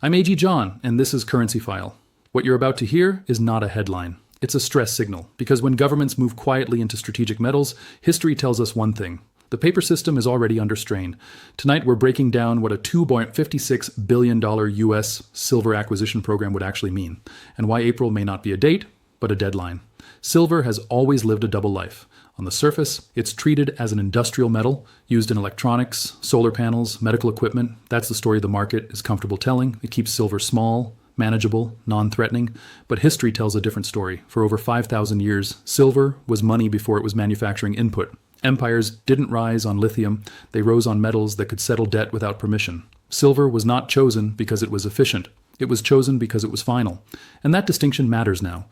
I'm AG John, and this is Currency File. What you're about to hear is not a headline. It's a stress signal, because when governments move quietly into strategic metals, history tells us one thing. The paper system is already under strain. Tonight we're breaking down what a $2.56 billion US silver acquisition program would actually mean, and why April may not be a date, but a deadline. Silver has always lived a double life. On the surface, it's treated as an industrial metal, used in electronics, solar panels, medical equipment. That's the story the market is comfortable telling. It keeps silver small, manageable, non-threatening. But history tells a different story. For over 5,000 years, silver was money before it was manufacturing input. Empires didn't rise on lithium. They rose on metals that could settle debt without permission. Silver was not chosen because it was efficient. It was chosen because it was final. And that distinction matters now.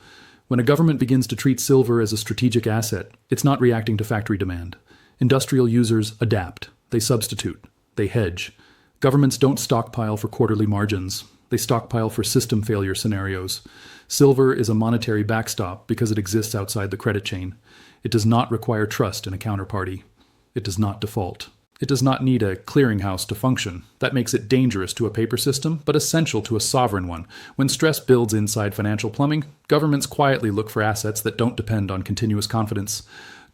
When a government begins to treat silver as a strategic asset, it's not reacting to factory demand. Industrial users adapt. They substitute. They hedge. Governments don't stockpile for quarterly margins. They stockpile for system failure scenarios. Silver is a monetary backstop because it exists outside the credit chain. It does not require trust in a counterparty. It does not default. It does not need a clearinghouse to function. That makes it dangerous to a paper system, but essential to a sovereign one. When stress builds inside financial plumbing, governments quietly look for assets that don't depend on continuous confidence.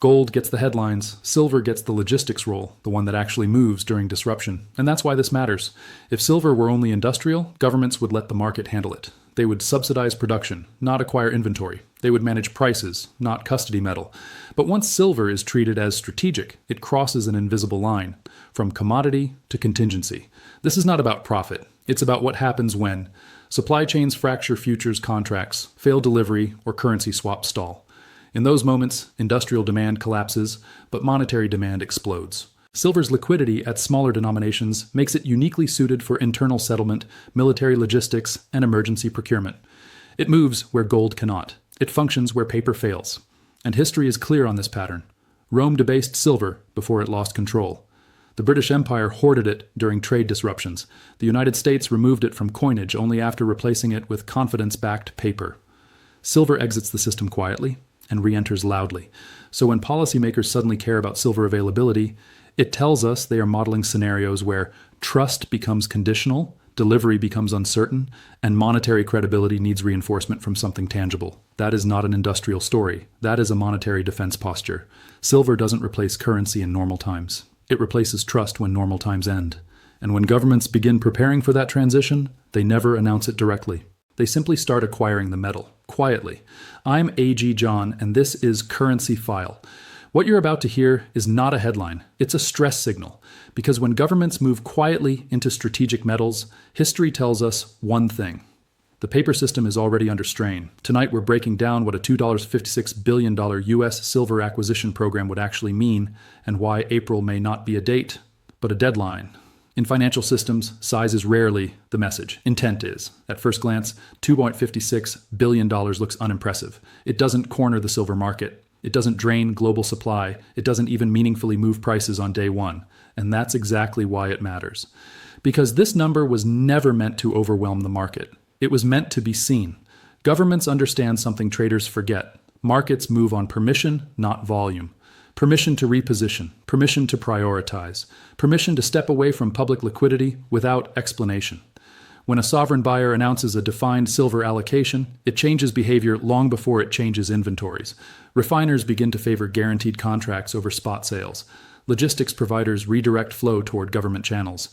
Gold gets the headlines, silver gets the logistics role, the one that actually moves during disruption. And that's why this matters. If silver were only industrial, governments would let the market handle it. They would subsidize production, not acquire inventory. They would manage prices, not custody metal. But once silver is treated as strategic, it crosses an invisible line, from commodity to contingency. This is not about profit. It's about what happens when supply chains fracture futures contracts, fail delivery, or currency swaps stall. In those moments, industrial demand collapses, but monetary demand explodes. Silver's liquidity at smaller denominations makes it uniquely suited for internal settlement, military logistics, and emergency procurement. It moves where gold cannot. It functions where paper fails. And history is clear on this pattern. Rome debased silver before it lost control. The British Empire hoarded it during trade disruptions. The United States removed it from coinage only after replacing it with confidence-backed paper. Silver exits the system quietly and re-enters loudly. So when policymakers suddenly care about silver availability, it tells us they are modeling scenarios where trust becomes conditional, delivery becomes uncertain, and monetary credibility needs reinforcement from something tangible. That is not an industrial story. That is a monetary defense posture. Silver doesn't replace currency in normal times. It replaces trust when normal times end. And when governments begin preparing for that transition, they never announce it directly. They simply start acquiring the metal, quietly. I'm AG John, and this is Currency File. What you're about to hear is not a headline. It's a stress signal. Because when governments move quietly into strategic metals, history tells us one thing. The paper system is already under strain. Tonight we're breaking down what a $2.56 billion US silver acquisition program would actually mean, and why April may not be a date, but a deadline. In financial systems, size is rarely the message. Intent is. At first glance, $2.56 billion looks unimpressive. It doesn't corner the silver market. It doesn't drain global supply. It doesn't even meaningfully move prices on day one. And that's exactly why it matters. Because this number was never meant to overwhelm the market. It was meant to be seen. Governments understand something traders forget. Markets move on permission, not volume. Permission to reposition, permission to prioritize, permission to step away from public liquidity without explanation. When a sovereign buyer announces a defined silver allocation, it changes behavior long before it changes inventories. Refiners begin to favor guaranteed contracts over spot sales. Logistics providers redirect flow toward government channels.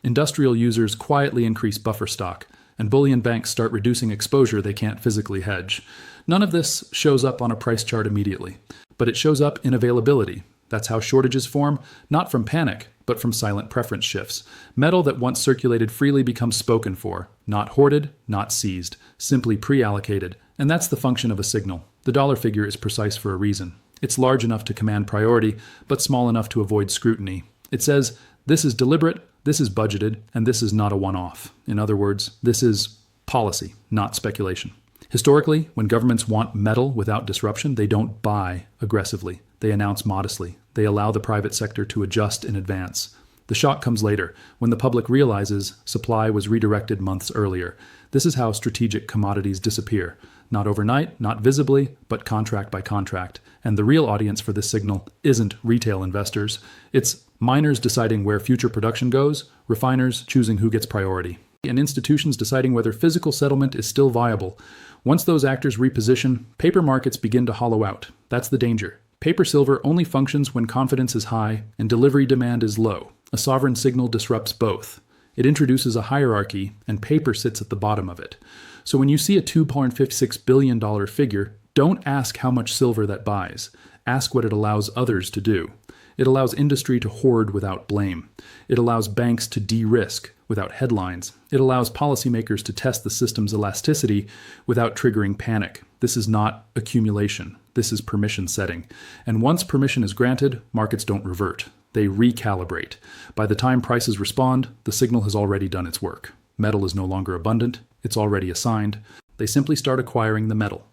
Industrial users quietly increase buffer stock, and bullion banks start reducing exposure they can't physically hedge. None of this shows up on a price chart immediately, but it shows up in availability. That's how shortages form, not from panic, but from silent preference shifts. Metal that once circulated freely becomes spoken for, not hoarded, not seized, simply pre-allocated. And that's the function of a signal. The dollar figure is precise for a reason. It's large enough to command priority, but small enough to avoid scrutiny. It says, this is deliberate, this is budgeted, and this is not a one-off. In other words, this is policy, not speculation. Historically, when governments want metal without disruption, they don't buy aggressively. They announce modestly. They allow the private sector to adjust in advance. The shock comes later, when the public realizes supply was redirected months earlier. This is how strategic commodities disappear. Not overnight, not visibly, but contract by contract. And the real audience for this signal isn't retail investors. It's miners deciding where future production goes, refiners choosing who gets priority. and institutions deciding whether physical settlement is still viable. Once those actors reposition, paper markets begin to hollow out. That's the danger. Paper silver only functions when confidence is high and delivery demand is low. A sovereign signal disrupts both. It introduces a hierarchy, and paper sits at the bottom of it. So when you see a $2.56 billion figure, don't ask how much silver that buys. Ask what it allows others to do. It allows industry to hoard without blame. It allows banks to de-risk without headlines. It allows policymakers to test the system's elasticity without triggering panic. This is not accumulation. This is permission setting. And once permission is granted, markets don't revert. They recalibrate. By the time prices respond, the signal has already done its work. Metal is no longer abundant. It's already assigned. They simply start acquiring the metal.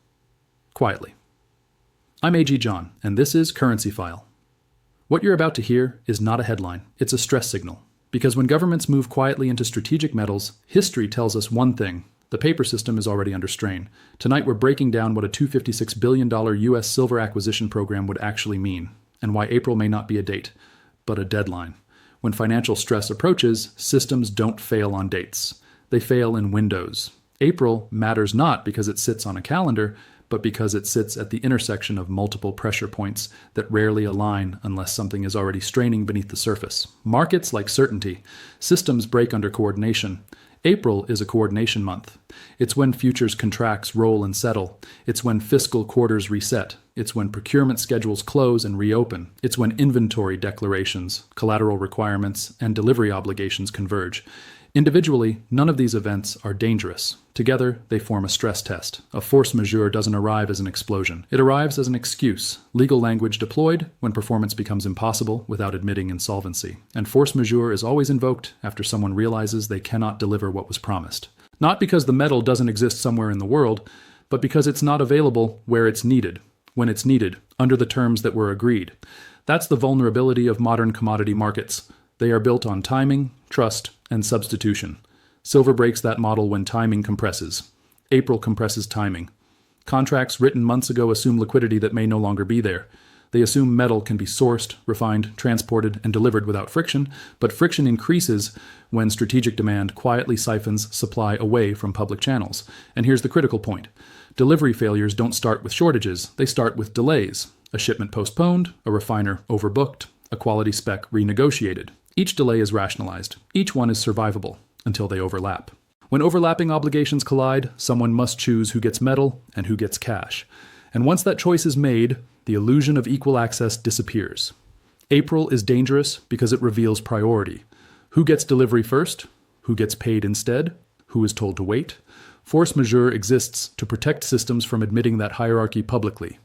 Quietly. I'm A.G. John, and this is Currency File. What you're about to hear is not a headline. It's a stress signal. Because when governments move quietly into strategic metals, history tells us one thing. The paper system is already under strain. Tonight we're breaking down what a $256 billion U.S. silver acquisition program would actually mean, and why April may not be a date, but a deadline. When financial stress approaches, systems don't fail on dates. They fail in windows. April matters not because it sits on a calendar, but because it sits at the intersection of multiple pressure points that rarely align unless something is already straining beneath the surface. Markets like certainty. Systems break under coordination. April is a coordination month. It's when futures contracts roll and settle. It's when fiscal quarters reset. It's when procurement schedules close and reopen. It's when inventory declarations, collateral requirements, and delivery obligations converge. Individually, none of these events are dangerous. Together, they form a stress test. A force majeure doesn't arrive as an explosion. It arrives as an excuse, legal language deployed when performance becomes impossible without admitting insolvency. And force majeure is always invoked after someone realizes they cannot deliver what was promised. Not because the metal doesn't exist somewhere in the world, but because it's not available where it's needed, when it's needed, under the terms that were agreed. That's the vulnerability of modern commodity markets. They are built on timing, trust, and substitution. Silver breaks that model when timing compresses. April compresses timing. Contracts written months ago assume liquidity that may no longer be there. They assume metal can be sourced, refined, transported, and delivered without friction, but friction increases when strategic demand quietly siphons supply away from public channels. And here's the critical point. Delivery failures don't start with shortages, they start with delays. A shipment postponed, a refiner overbooked, a quality spec renegotiated. Each delay is rationalized. Each one is survivable until they overlap. When overlapping obligations collide, someone must choose who gets metal and who gets cash. And once that choice is made, the illusion of equal access disappears. April is dangerous because it reveals priority. Who gets delivery first? Who gets paid instead? Who is told to wait? Force majeure exists to protect systems from admitting that hierarchy publicly.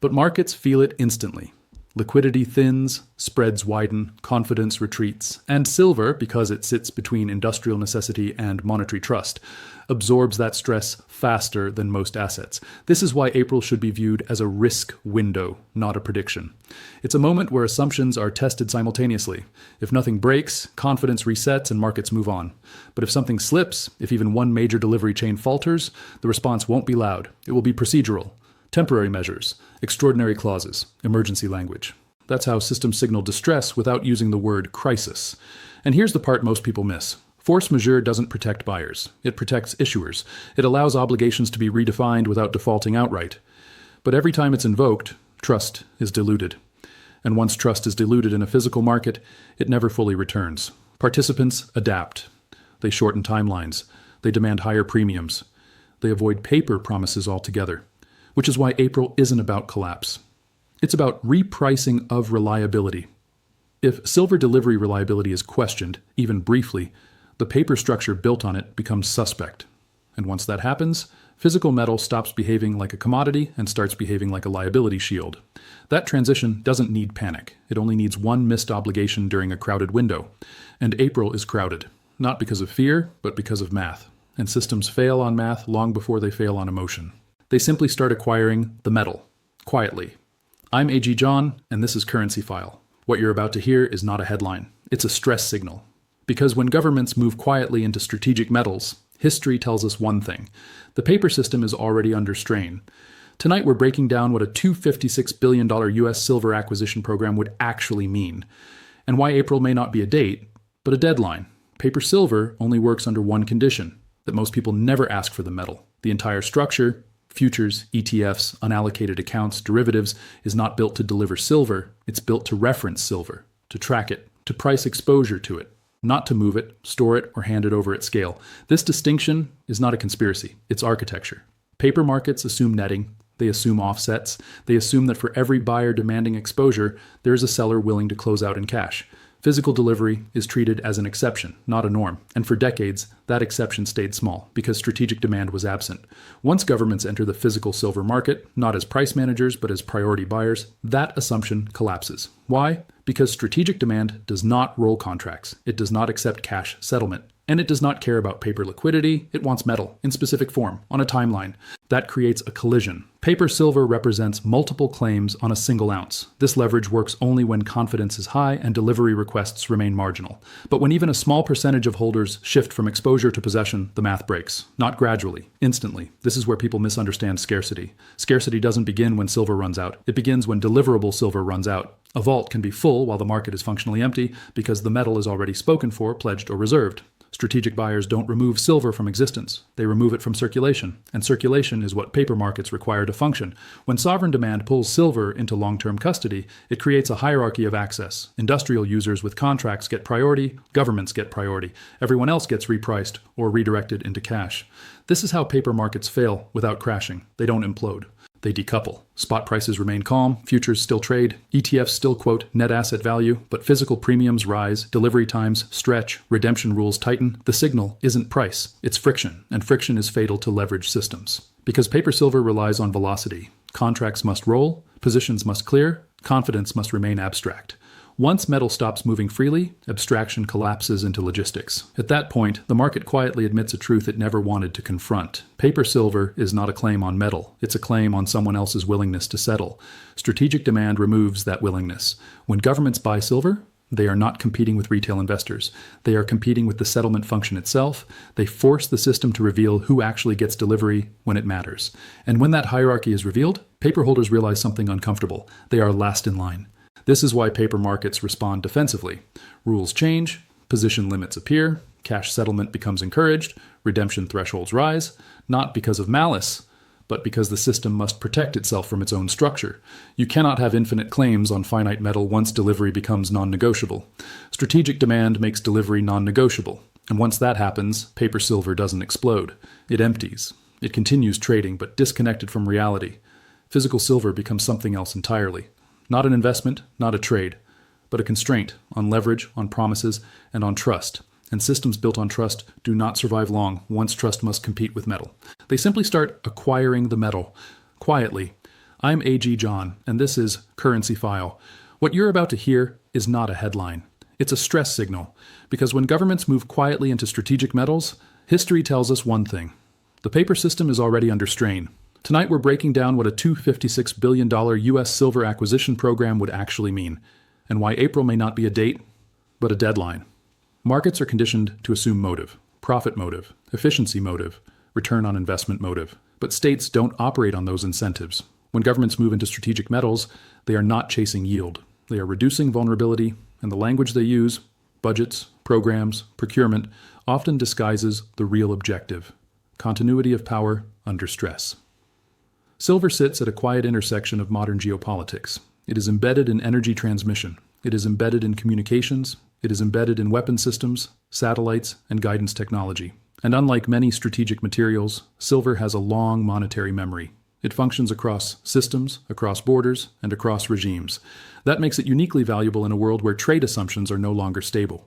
But markets feel it instantly. Liquidity thins, spreads widen, confidence retreats, and silver, because it sits between industrial necessity and monetary trust, absorbs that stress faster than most assets. This is why April should be viewed as a risk window, not a prediction. It's a moment where assumptions are tested simultaneously. If nothing breaks, confidence resets and markets move on. But if something slips, if even one major delivery chain falters, the response won't be loud. It will be procedural. Temporary measures, extraordinary clauses, emergency language. That's how systems signal distress without using the word crisis. And here's the part most people miss. Force majeure doesn't protect buyers. It protects issuers. It allows obligations to be redefined without defaulting outright. But every time it's invoked, trust is diluted. And once trust is diluted in a physical market, it never fully returns. Participants adapt. They shorten timelines. They demand higher premiums. They avoid paper promises altogether. Which is why April isn't about collapse. It's about repricing of reliability. If silver delivery reliability is questioned, even briefly, the paper structure built on it becomes suspect. And once that happens, physical metal stops behaving like a commodity and starts behaving like a liability shield. That transition doesn't need panic. It only needs one missed obligation during a crowded window. And April is crowded, not because of fear, but because of math. And systems fail on math long before they fail on emotion. They simply start acquiring the metal, quietly. I'm A.G. John, and this is Currency File. What you're about to hear is not a headline. It's a stress signal. Because when governments move quietly into strategic metals, history tells us one thing. The paper system is already under strain. Tonight we're breaking down what a $256 billion U.S. silver acquisition program would actually mean, and why April may not be a date, but a deadline. Paper silver only works under one condition, that most people never ask for the metal. The entire structure, futures, ETFs, unallocated accounts, derivatives, is not built to deliver silver, it's built to reference silver, to track it, to price exposure to it, not to move it, store it, or hand it over at scale. This distinction is not a conspiracy, it's architecture. Paper markets assume netting, they assume offsets, they assume that for every buyer demanding exposure, there is a seller willing to close out in cash. Physical delivery is treated as an exception, not a norm, and for decades, that exception stayed small because strategic demand was absent. Once governments enter the physical silver market, not as price managers but as priority buyers, that assumption collapses. Why? Because strategic demand does not roll contracts, it does not accept cash settlement, and it does not care about paper liquidity, it wants metal, in specific form, on a timeline. That creates a collision. Paper silver represents multiple claims on a single ounce. This leverage works only when confidence is high and delivery requests remain marginal. But when even a small percentage of holders shift from exposure to possession, the math breaks. Not gradually, instantly. This is where people misunderstand scarcity. Scarcity doesn't begin when silver runs out. It begins when deliverable silver runs out. A vault can be full while the market is functionally empty because the metal is already spoken for, pledged, or reserved. Strategic buyers don't remove silver from existence. They remove it from circulation, and circulation is what paper markets require to function. When sovereign demand pulls silver into long-term custody, it creates a hierarchy of access. Industrial users with contracts get priority, governments get priority. Everyone else gets repriced or redirected into cash. This is how paper markets fail without crashing. They don't implode. They decouple. Spot prices remain calm, futures still trade, ETFs still quote net asset value, but physical premiums rise, delivery times stretch, redemption rules tighten. The signal isn't price, it's friction, and friction is fatal to leverage systems. Because paper silver relies on velocity. Contracts must roll, positions must clear, confidence must remain abstract. Once metal stops moving freely, abstraction collapses into logistics. At that point, the market quietly admits a truth it never wanted to confront. Paper silver is not a claim on metal. It's a claim on someone else's willingness to settle. Strategic demand removes that willingness. When governments buy silver, they are not competing with retail investors. They are competing with the settlement function itself. They force the system to reveal who actually gets delivery when it matters. And when that hierarchy is revealed, paper holders realize something uncomfortable. They are last in line. This is why paper markets respond defensively. Rules change, position limits appear, cash settlement becomes encouraged, redemption thresholds rise, not because of malice, but because the system must protect itself from its own structure. You cannot have infinite claims on finite metal once delivery becomes non-negotiable. Strategic demand makes delivery non-negotiable, and once that happens, paper silver doesn't explode. It empties. It continues trading, but disconnected from reality. Physical silver becomes something else entirely. Not an investment, not a trade, but a constraint on leverage, on promises, and on trust. And systems built on trust do not survive long once trust must compete with metal. They simply start acquiring the metal, quietly. I'm A.G. John, and this is Currency File. What you're about to hear is not a headline. It's a stress signal, because when governments move quietly into strategic metals, history tells us one thing. The paper system is already under strain. Tonight we're breaking down what a $256 billion U.S. silver acquisition program would actually mean, and why April may not be a date, but a deadline. Markets are conditioned to assume motive, profit motive, efficiency motive, return on investment motive. But states don't operate on those incentives. When governments move into strategic metals, they are not chasing yield. They are reducing vulnerability, and the language they use, budgets, programs, procurement, often disguises the real objective: continuity of power under stress. Silver sits at a quiet intersection of modern geopolitics. It is embedded in energy transmission. It is embedded in communications. It is embedded in weapon systems, satellites, and guidance technology. And unlike many strategic materials, silver has a long monetary memory. It functions across systems, across borders, and across regimes. That makes it uniquely valuable in a world where trade assumptions are no longer stable.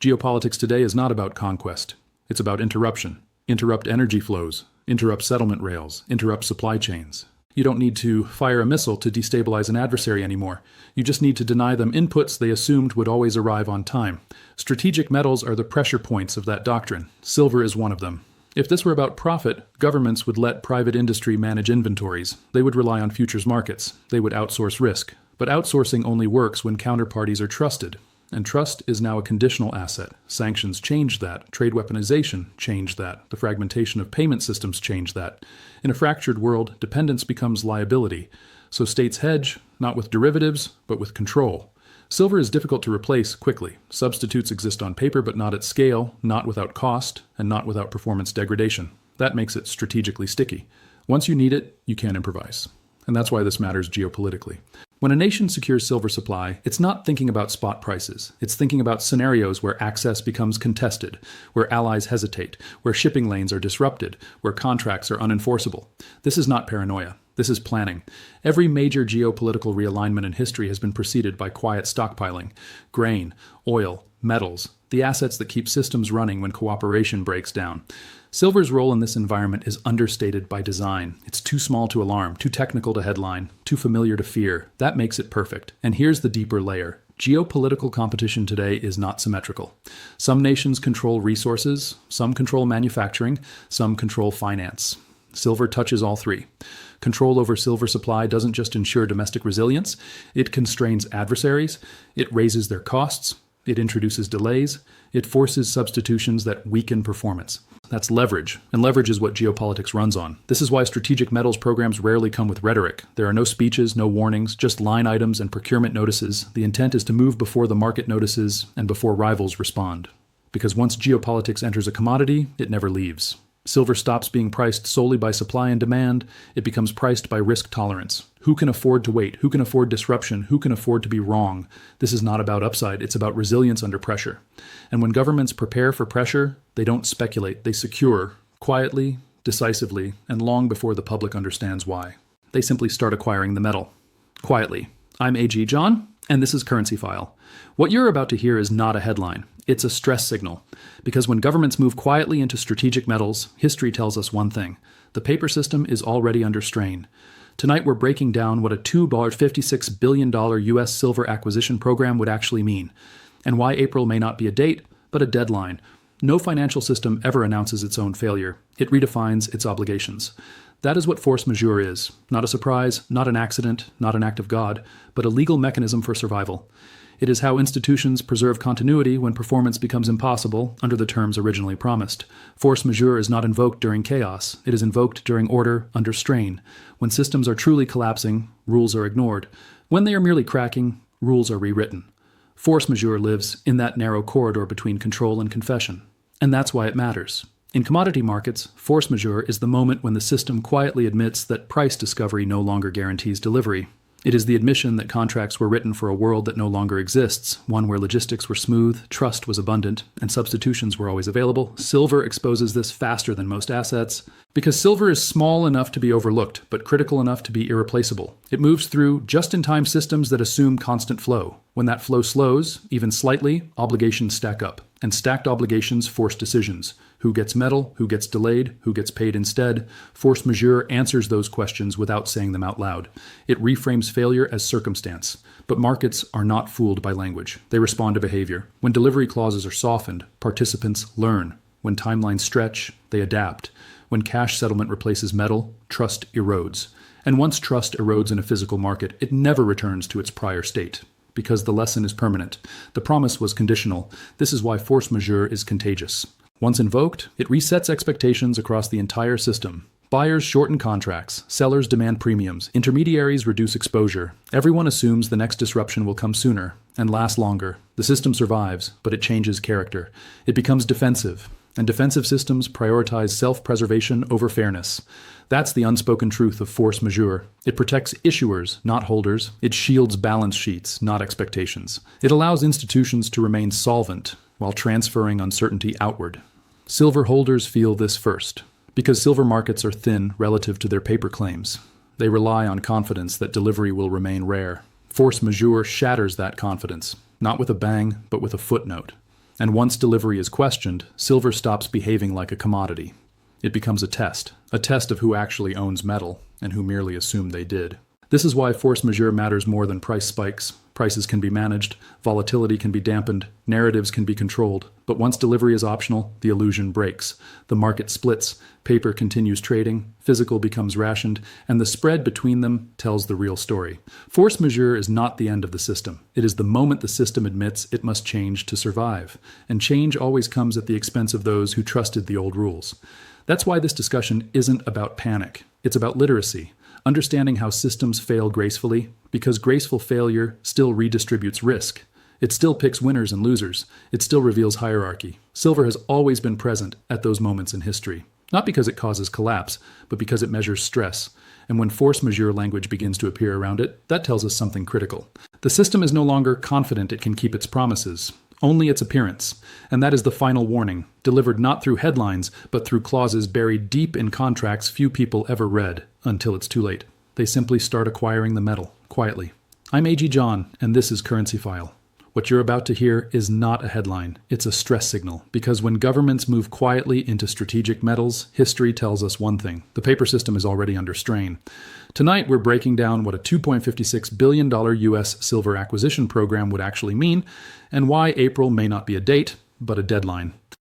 Geopolitics today is not about conquest. It's about interruption. Interrupt energy flows. Interrupt settlement rails, interrupt supply chains. You don't need to fire a missile to destabilize an adversary anymore. You just need to deny them inputs they assumed would always arrive on time. Strategic metals are the pressure points of that doctrine. Silver is one of them. If this were about profit, governments would let private industry manage inventories. They would rely on futures markets. They would outsource risk. But outsourcing only works when counterparties are trusted. And trust is now a conditional asset. Sanctions changed that. Trade weaponization changed that. The fragmentation of payment systems changed that. In a fractured world, dependence becomes liability. So states hedge, not with derivatives, but with control. Silver is difficult to replace quickly. Substitutes exist on paper, but not at scale, not without cost, and not without performance degradation. That makes it strategically sticky. Once you need it, you can't improvise. And that's why this matters geopolitically. When a nation secures silver supply, it's not thinking about spot prices. It's thinking about scenarios where access becomes contested, where allies hesitate, where shipping lanes are disrupted, where contracts are unenforceable. This is not paranoia. This is planning. Every major geopolitical realignment in history has been preceded by quiet stockpiling. Grain, oil, metals, the assets that keep systems running when cooperation breaks down. Silver's role in this environment is understated by design. It's too small to alarm, too technical to headline, too familiar to fear. That makes it perfect. And here's the deeper layer. Geopolitical competition today is not symmetrical. Some nations control resources, some control manufacturing, some control finance. Silver touches all three. Control over silver supply doesn't just ensure domestic resilience, it constrains adversaries, it raises their costs, it introduces delays, it forces substitutions that weaken performance. That's leverage, and leverage is what geopolitics runs on. This is why strategic metals programs rarely come with rhetoric. There are no speeches, no warnings, just line items and procurement notices. The intent is to move before the market notices and before rivals respond. Because once geopolitics enters a commodity, it never leaves. Silver stops being priced solely by supply and demand. It becomes priced by risk tolerance. Who can afford to wait? Who can afford disruption? Who can afford to be wrong? This is not about upside. It's about resilience under pressure. And when governments prepare for pressure, they don't speculate. They secure, quietly, decisively, and long before the public understands why. They simply start acquiring the metal. Quietly. I'm A.G. John, and this is Currency File. What you're about to hear is not a headline. It's a stress signal. Because when governments move quietly into strategic metals, history tells us one thing. The paper system is already under strain. Tonight we're breaking down what a $256 billion U.S. silver acquisition program would actually mean, and why April may not be a date, but a deadline. No financial system ever announces its own failure. It redefines its obligations. That is what force majeure is. Not a surprise, not an accident, not an act of God, but a legal mechanism for survival. It is how institutions preserve continuity when performance becomes impossible under the terms originally promised. Force majeure is not invoked during chaos. It is invoked during order under strain. When systems are truly collapsing, rules are ignored. When they are merely cracking, rules are rewritten. Force majeure lives in that narrow corridor between control and confession. And that's why it matters. In commodity markets, force majeure is the moment when the system quietly admits that price discovery no longer guarantees delivery. It is the admission that contracts were written for a world that no longer exists, one where logistics were smooth, trust was abundant, and substitutions were always available. Silver exposes this faster than most assets, because silver is small enough to be overlooked, but critical enough to be irreplaceable. It moves through just-in-time systems that assume constant flow. When that flow slows, even slightly, obligations stack up, and stacked obligations force decisions. Who gets metal? Who gets delayed? Who gets paid instead? Force majeure answers those questions without saying them out loud. It reframes failure as circumstance. But markets are not fooled by language. They respond to behavior. When delivery clauses are softened, participants learn. When timelines stretch, they adapt. When cash settlement replaces metal, trust erodes. And once trust erodes in a physical market, it never returns to its prior state. Because the lesson is permanent. The promise was conditional. This is why force majeure is contagious. Once invoked, it resets expectations across the entire system. Buyers shorten contracts, sellers demand premiums, intermediaries reduce exposure. Everyone assumes the next disruption will come sooner and last longer. The system survives, but it changes character. It becomes defensive, and defensive systems prioritize self-preservation over fairness. That's the unspoken truth of force majeure. It protects issuers, not holders. It shields balance sheets, not expectations. It allows institutions to remain solvent while transferring uncertainty outward. Silver holders feel this first, because silver markets are thin relative to their paper claims. They rely on confidence that delivery will remain rare. Force majeure shatters that confidence, not with a bang, but with a footnote. And once delivery is questioned, silver stops behaving like a commodity. It becomes a test of who actually owns metal and who merely assumed they did. This is why force majeure matters more than price spikes. Prices can be managed, volatility can be dampened, narratives can be controlled. But once delivery is optional, the illusion breaks. The market splits, paper continues trading, physical becomes rationed, and the spread between them tells the real story. Force majeure is not the end of the system. It is the moment the system admits it must change to survive. And change always comes at the expense of those who trusted the old rules. That's why this discussion isn't about panic. It's about literacy. Understanding how systems fail gracefully, because graceful failure still redistributes risk. It still picks winners and losers. It still reveals hierarchy. Silver has always been present at those moments in history. Not because it causes collapse, but because it measures stress. And when force majeure language begins to appear around it, that tells us something critical. The system is no longer confident it can keep its promises, only its appearance. And that is the final warning, delivered not through headlines, but through clauses buried deep in contracts few people ever read, until it's too late. They simply start acquiring the metal, quietly. I'm A.G. John, and this is Currency File. What you're about to hear is not a headline, it's a stress signal, because when governments move quietly into strategic metals, history tells us one thing: the paper system is already under strain. Tonight, we're breaking down what a $2.56 billion US silver acquisition program would actually mean, and why April may not be a date, but a deadline.